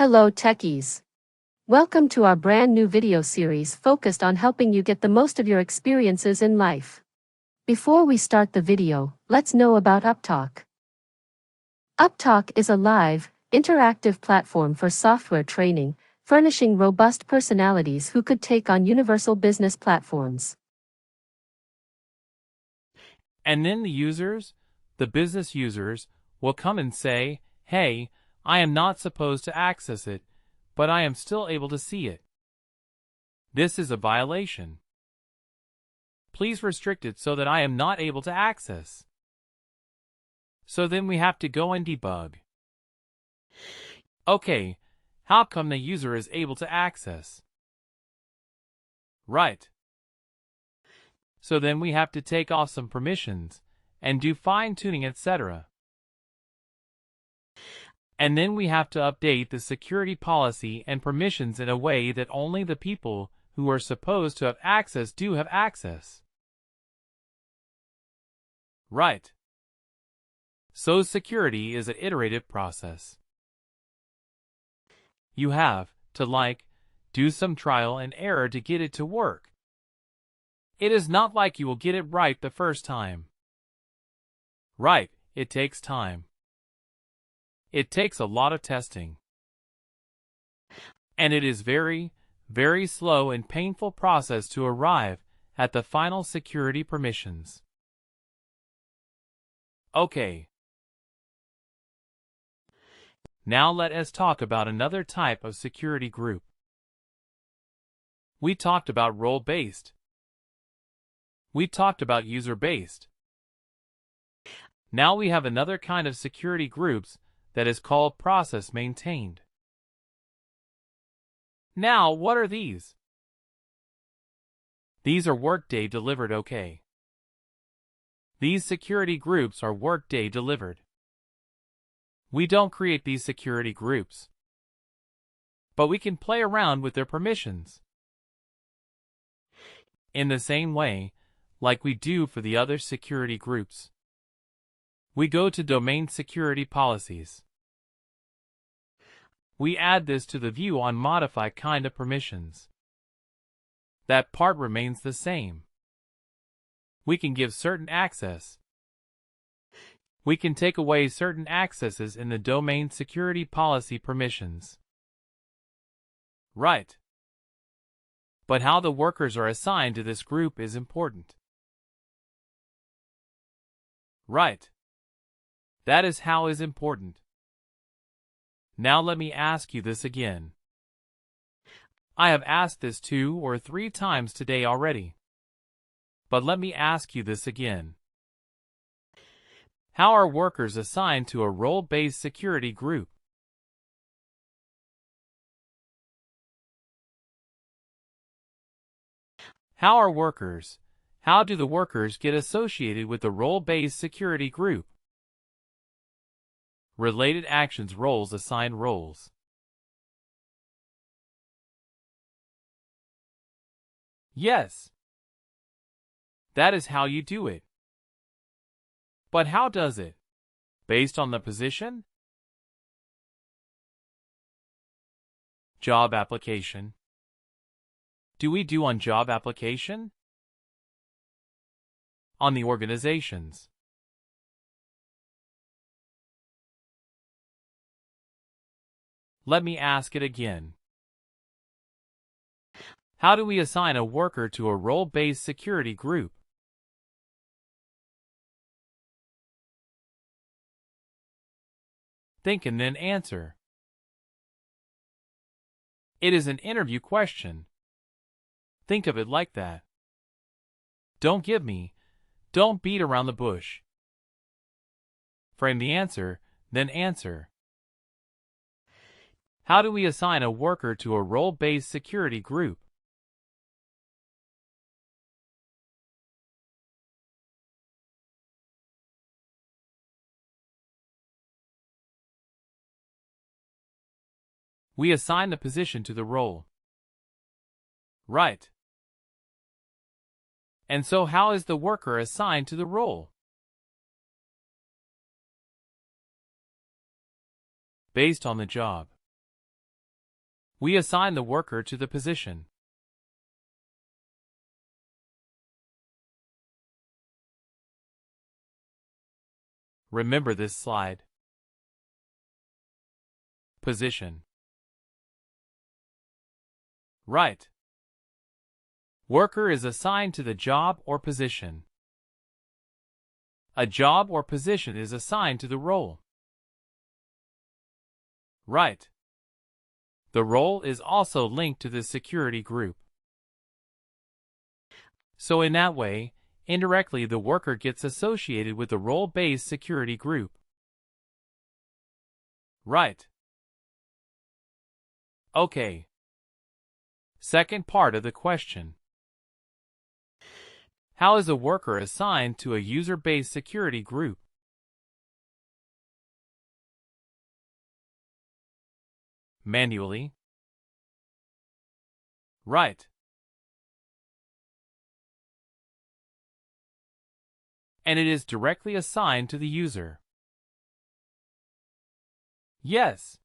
Hello techies. Welcome to our brand new video series focused on helping you get the most of your experiences in life. Before we start the video, let's know about Upptalk. Upptalk is a live, interactive platform for software training, furnishing robust personalities who could take on universal business platforms. And then the business users, will come and say, hey, I am not supposed to access it, but I am still able to see it. This is a violation. Please restrict it so that I am not able to access. So then we have to go and debug. Okay, how come the user is able to access? Right. So then we have to take off some permissions, and do fine-tuning, etc. And then we have to update the security policy and permissions in a way that only the people who are supposed to have access do have access. Right. So security is an iterative process. You have to do some trial and error to get it to work. It is not like you will get it right the first time. Right, it takes time. It takes a lot of testing. And it is very, very slow and painful process to arrive at the final security permissions. Okay. Now let us talk about another type of security group. We talked about role-based. We talked about user-based. Now we have another kind of security groups that is called process maintained. Now, what are these? These are Workday delivered. Okay. These security groups are Workday delivered. We don't create these security groups, but we can play around with their permissions. In the same way, like we do for the other security groups. We go to Domain Security Policies. We add this to the view on Modify Kind of Permissions. That part remains the same. We can give certain access. We can take away certain accesses in the Domain Security Policy permissions. Right. But how the workers are assigned to this group is important. Right. That is how is important. Now let me ask you this again. I have asked this 2 or 3 times today already. But let me ask you this again. How are workers assigned to a role-based security group? How do the workers get associated with the role-based security group? Related actions roles assign roles. Yes. That is how you do it. But how does it? Based on the position? Job application. Do we do on job application? On the organizations. Let me ask it again. How do we assign a worker to a role-based security group? Think and then answer. It is an interview question. Think of it like that. Don't beat around the bush. Frame the answer, then answer. How do we assign a worker to a role-based security group? We assign the position to the role. Right. And so how is the worker assigned to the role? Based on the job. We assign the worker to the position. Remember this slide. Position. Right. Worker is assigned to the job or position. A job or position is assigned to the role. Right. The role is also linked to the security group. So in that way, indirectly the worker gets associated with the role-based security group. Right. Okay. Second part of the question. How is a worker assigned to a user-based security group? Manually. Right. And it is directly assigned to the user. Yes.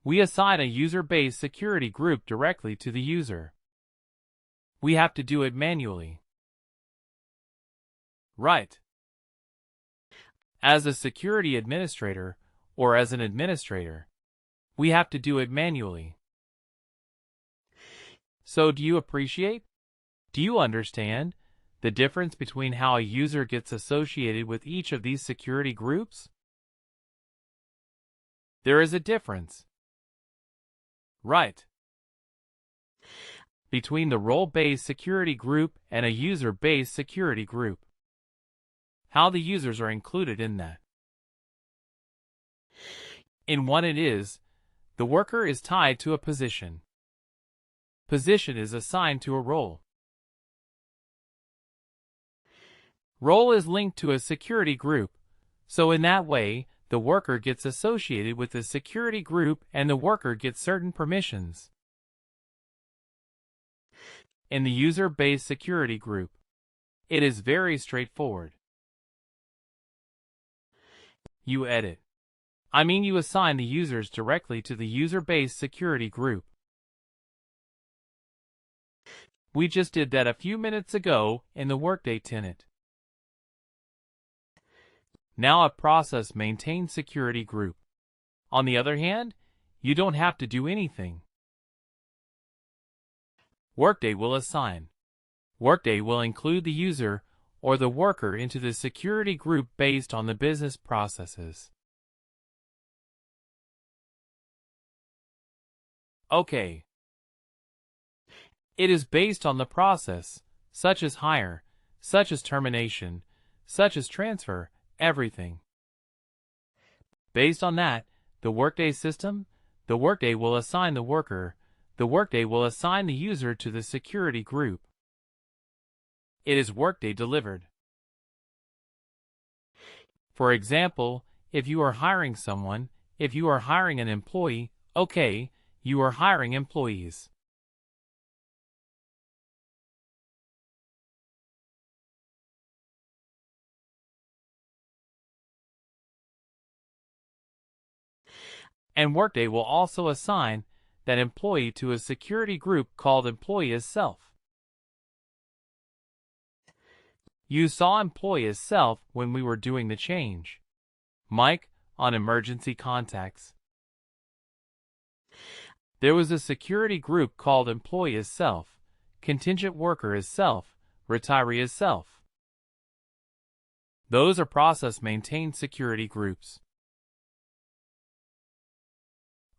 We assign a user-based security group directly to the user. We have to do it manually. Right. As a security administrator, or as an administrator, we have to do it manually. So do you appreciate? Do you understand the difference between how a user gets associated with each of these security groups? There is a difference. Right. Between the role-based security group and a user-based security group. How the users are included in that. In one it is, the worker is tied to a position. Position is assigned to a role. Role is linked to a security group, so in that way, the worker gets associated with the security group and the worker gets certain permissions. In the user-based security group, it is very straightforward. You edit. You assign the users directly to the user-based security group. We just did that a few minutes ago in the Workday tenant. Now a process maintains security group. On the other hand, you don't have to do anything. Workday will assign. Workday will include the user or the worker into the security group based on the business processes. Okay. It is based on the process, such as hire, such as termination, such as transfer, everything. Based on that, the Workday system, the Workday will assign the worker, the Workday will assign the user to the security group. It is Workday delivered. For example, if you are hiring someone, if you are hiring an employee, okay, you are hiring employees. And Workday will also assign that employee to a security group called employee as self. You saw employee as self when we were doing the change. Mike, on emergency contacts. There was a security group called employee as self, contingent worker as self, retiree as self. Those are process-maintained security groups.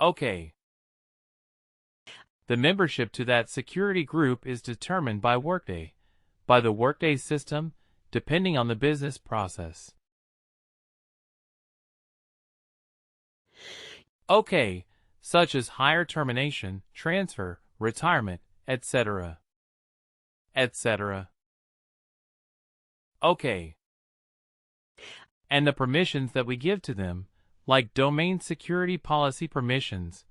Okay. The membership to that security group is determined by Workday, by the Workday system, depending on the business process. Okay, such as hire termination, transfer, retirement, etc. etc. Okay. And the permissions that we give to them, like domain security policy permissions,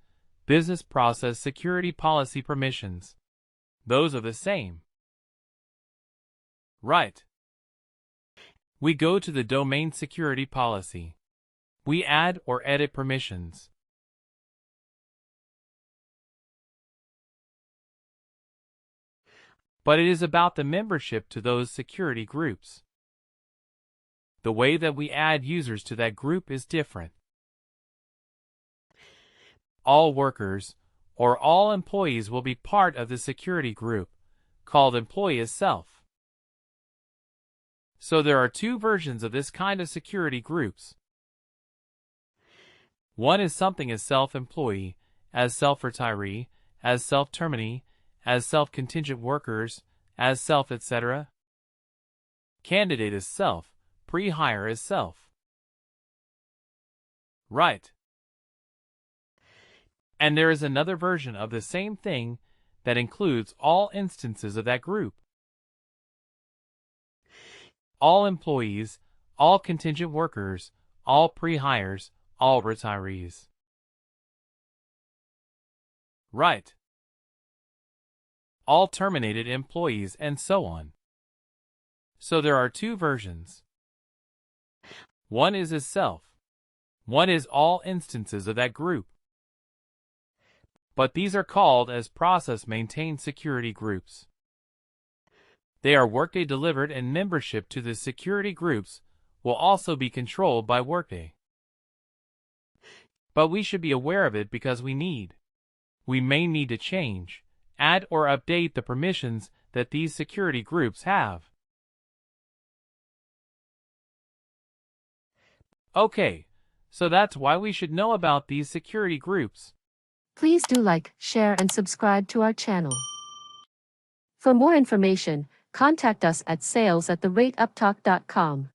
business process security policy permissions. Those are the same. Right. We go to the domain security policy. We add or edit permissions. but it is about the membership to those security groups. The way that we add users to that group is different. All workers or all employees will be part of the security group, called employee as self. So there are two versions of this kind of security groups. One is something as self-employee, as self-retiree, as self-terminee, as self-contingent workers, as self etc. Candidate as self, pre-hire as self. Right. And there is another version of the same thing that includes all instances of that group. All employees, all contingent workers, all pre-hires, all retirees. Right. All terminated employees and so on. So there are two versions. One is as self. One is all instances of that group. But these are called as process-maintained security groups. They are Workday delivered, and membership to the security groups will also be controlled by Workday. But we should be aware of it because we may need to change, add or update the permissions that these security groups have. Okay, so that's why we should know about these security groups. Please do like, share, and subscribe to our channel. For more information, contact us at sales@upptalk.com.